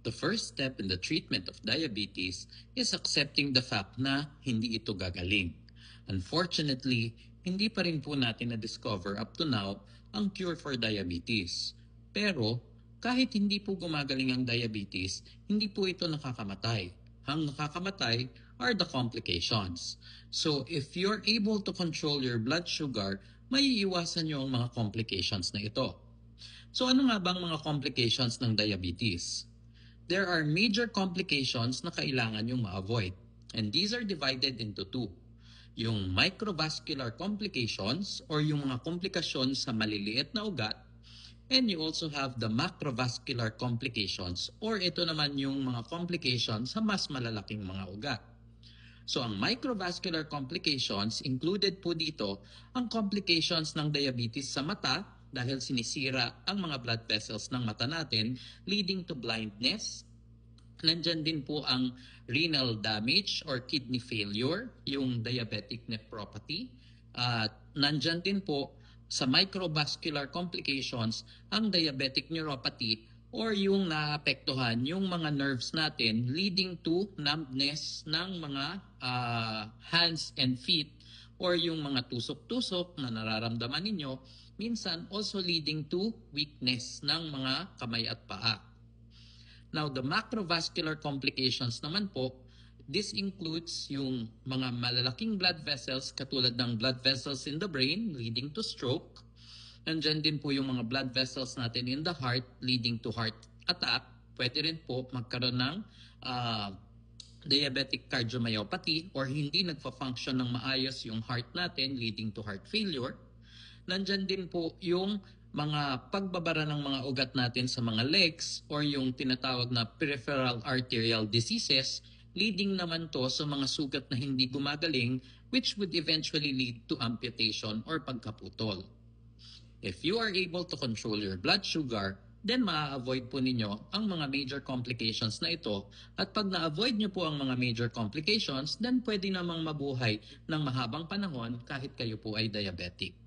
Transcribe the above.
The first step in the treatment of diabetes is accepting the fact na hindi ito gagaling. Unfortunately, hindi pa rin po natin na-discover up to now ang cure for diabetes. Pero kahit hindi po gumagaling ang diabetes, hindi po ito nakakamatay. Ang nakakamatay are the complications. So if you're able to control your blood sugar, maiiwasan nyo ang mga complications na ito. So ano nga bang mga complications ng diabetes? There are major complications na kailangan yung ma-avoid. And these are divided into two. Yung microvascular complications or yung mga komplikasyon sa maliliit na ugat. And you also have the macrovascular complications or ito naman yung mga complications sa mas malalaking mga ugat. So ang microvascular complications, included po dito ang complications ng diabetes sa mata dahil sinisira ang mga blood vessels ng mata natin leading to blindness. Nandyan din po ang renal damage or kidney failure, yung diabetic nephropathy. Nandyan din po sa microvascular complications ang diabetic neuropathy or yung naapektuhan yung mga nerves natin leading to numbness ng mga hands and feet or yung mga tusok-tusok na nararamdaman ninyo, minsan also leading to weakness ng mga kamay at paa. Now, the macrovascular complications naman po, this includes yung mga malalaking blood vessels katulad ng blood vessels in the brain leading to stroke. Nandyan din po yung mga blood vessels natin in the heart leading to heart attack. Pwede rin po magkaroon ng diabetic cardiomyopathy or hindi nagfa-function ng maayos yung heart natin leading to heart failure. Nandyan din po yung mga pagbabara ng mga ugat natin sa mga legs or yung tinatawag na peripheral arterial diseases leading naman to sa mga sugat na hindi gumagaling which would eventually lead to amputation or pagkaputol. If you are able to control your blood sugar, then ma-avoid po ninyo ang mga major complications na ito at pag na-avoid nyo po ang mga major complications, then pwede namang mabuhay ng mahabang panahon kahit kayo po ay diabetic.